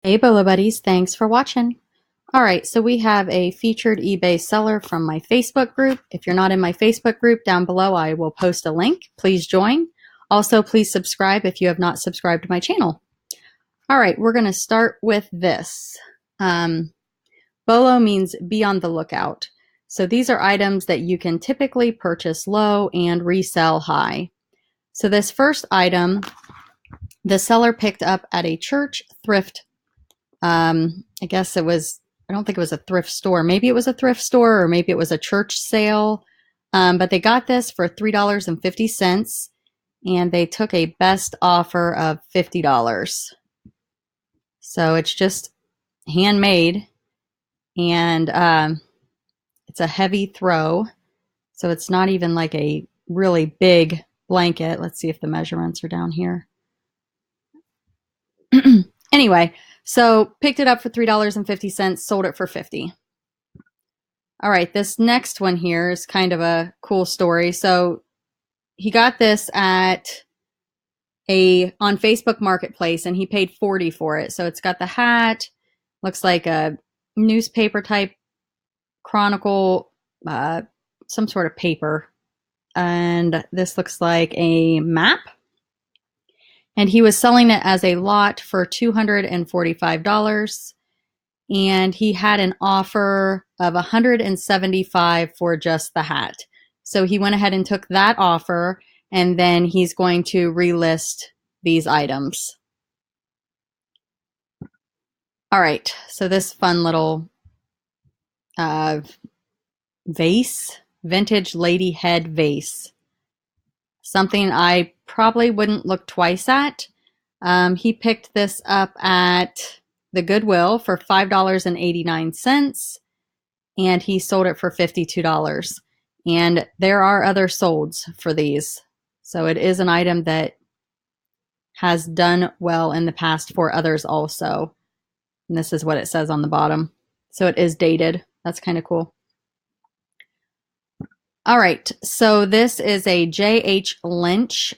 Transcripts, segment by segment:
Hey Bolo Buddies, thanks for watching. All right, so we have a featured eBay seller from my Facebook group. If you're not in my Facebook group, down below I will post a link. Please join. Also, please subscribe if you have not subscribed to my channel. All right, we're going to start with this. BOLO means be on the lookout. So these are items that you can typically purchase low and resell high. So this first item, the seller picked up at a church thrift. I guess it was, I don't think it was a thrift store. Maybe it was a thrift store or maybe it was a church sale. But they got this for $3.50 and they took a best offer of $50. So it's just handmade and it's a heavy throw. So it's not even like a really big blanket. Let's see if the measurements are down here. Anyway, so picked it up for $3.50, sold it for $50. All right, this next one here is kind of a cool story. So he got this at on Facebook Marketplace and he paid $40 for it. So it's got the hat, looks like a newspaper type chronicle, some sort of paper. And this looks like a map. And he was selling it as a lot for $245. And he had an offer of $175 for just the hat. So he went ahead and took that offer, and then he's going to relist these items. All right, so this fun little vase, vintage lady head vase. Something I probably wouldn't look twice at. He picked this up at the Goodwill for $5.89 and he sold it for $52. And there are other solds for these. So it is an item that has done well in the past for others also. And this is what it says on the bottom. So it is dated. That's kind of cool. All right, so this is a J.H. Lynch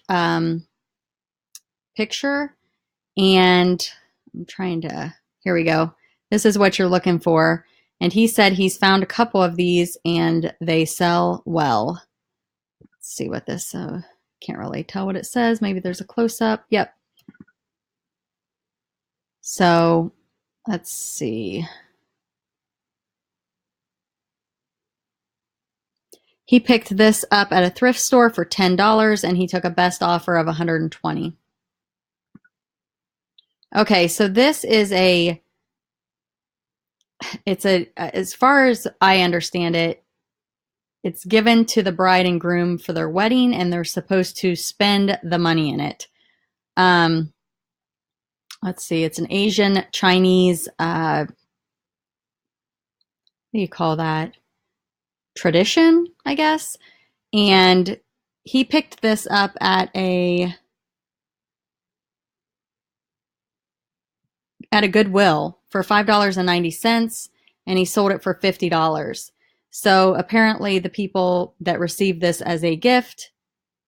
picture, and I'm trying to, here we go. This is what you're looking for. And he said he's found a couple of these and they sell well. Let's see what this, can't really tell what it says. Maybe there's a close-up. Yep. So let's see. He picked this up at a thrift store for $10 and he took a best offer of $120. Okay, so this is as far as I understand it, it's given to the bride and groom for their wedding and they're supposed to spend the money in it. Let's see, it's an Asian Chinese, what do you call that? Tradition, I guess. And he picked this up at a Goodwill for $5.90 and he sold it for $50. So apparently the people that received this as a gift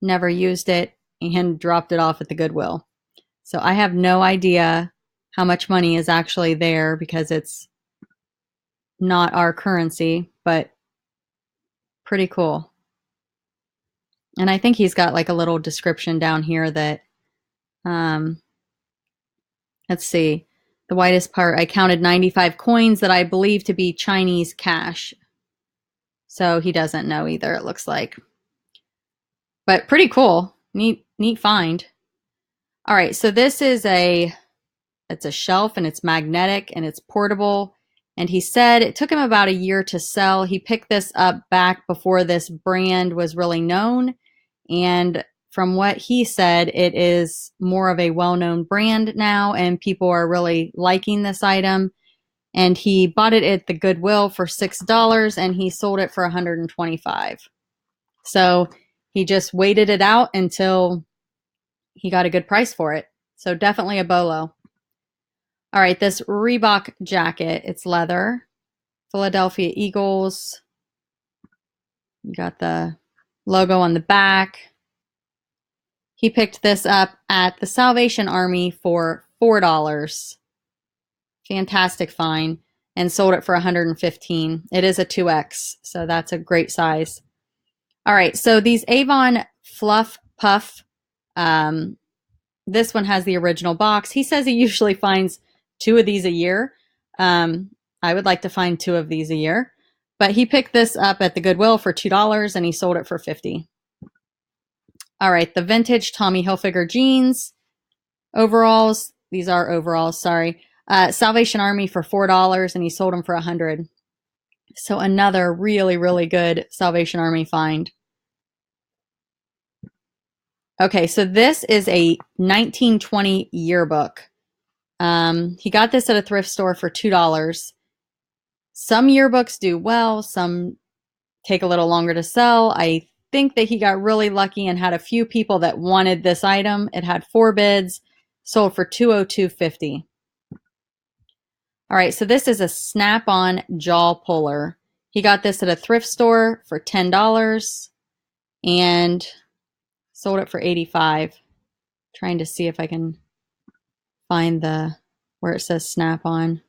never used it and dropped it off at the Goodwill. So I have no idea how much money is actually there because it's not our currency, but pretty cool. And I think he's got like a little description down here that, let's see, the widest part, I counted 95 coins that I believe to be Chinese cash. So he doesn't know either, it looks like. But pretty cool. Neat find. All right, so this is it's a shelf and it's magnetic and it's portable. And he said it took him about a year to sell. He picked this up back before this brand was really known. And from what he said, it is more of a well-known brand now and people are really liking this item. And he bought it at the Goodwill for $6 and he sold it for $125. So he just waited it out until he got a good price for it. So definitely a BOLO. All right, this Reebok jacket, it's leather. Philadelphia Eagles. You got the logo on the back. He picked this up at the Salvation Army for $4. Fantastic find, and sold it for $115. It is a 2X, so that's a great size. All right, so these Avon Fluff Puff, this one has the original box. He says he usually finds 2 of these a year. I would like to find 2 of these a year, but he picked this up at the Goodwill for $2 and he sold it for $50. All right, the vintage Tommy Hilfiger jeans, overalls. These are overalls, sorry. Salvation Army for $4 and he sold them for $100. So another really, really good Salvation Army find. Okay, so this is a 1920 yearbook. He got this at a thrift store for $2. Some yearbooks do well, some take a little longer to sell. I think that he got really lucky and had a few people that wanted this item. It had 4 bids, sold for $202.50. All right, so this is a snap-on jaw puller. He got this at a thrift store for $10 and sold it for $85. Trying to see if I can find where it says snap-on.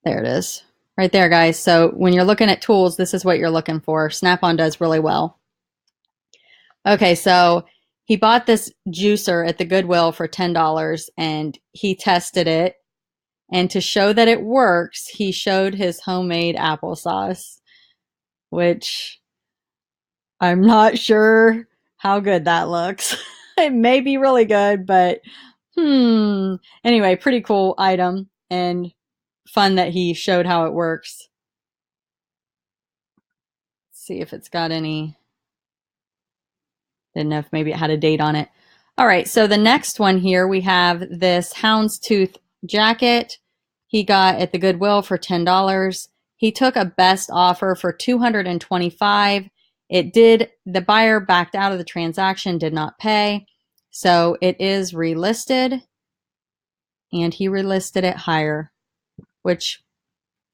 There it is. Right there, guys. So when you're looking at tools, this is what you're looking for. Snap-on does really well. Okay, so he bought this juicer at the Goodwill for $10 and he tested it. And to show that it works, he showed his homemade applesauce, which I'm not sure how good that looks. It may be really good, but anyway, pretty cool item and fun that he showed how it works. Let's see if it's got any, didn't know if maybe it had a date on it. All right, so the next one here, we have this houndstooth jacket he got at the Goodwill for $10. He took a best offer for $225. The buyer backed out of the transaction, did not pay. So it is relisted and he relisted it higher, which,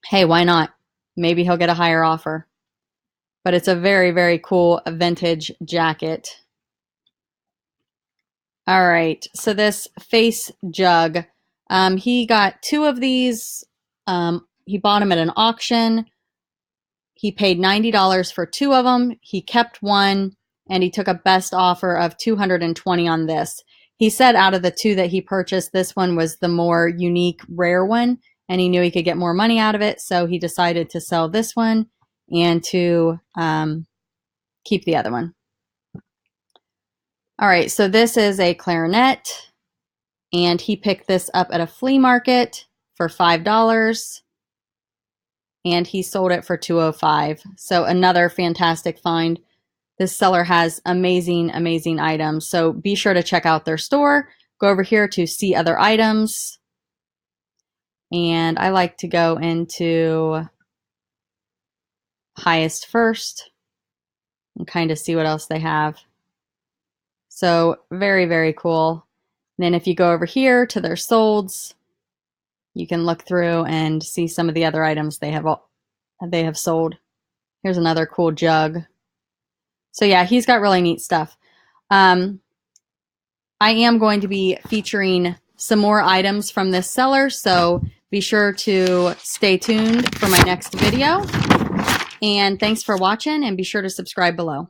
hey, why not? Maybe he'll get a higher offer. But it's a very, very cool vintage jacket. All right, so this face jug, he got 2 of these. He bought them at an auction. He paid $90 for 2 of them. He kept 1, and he took a best offer of $220 on this. He said out of the 2 that he purchased, this one was the more unique, rare one, and he knew he could get more money out of it, so he decided to sell this one and to keep the other one. All right, so this is a clarinet, and he picked this up at a flea market for $5, and he sold it for $205. So another fantastic find. This seller has amazing, amazing items. So be sure to check out their store. Go over here to see other items. And I like to go into highest first and kind of see what else they have. So very, very cool. And then if you go over here to their solds, you can look through and see some of the other items they have sold. Here's another cool jug. So yeah, he's got really neat stuff. I am going to be featuring some more items from this seller, so be sure to stay tuned for my next video. And thanks for watching, and be sure to subscribe below.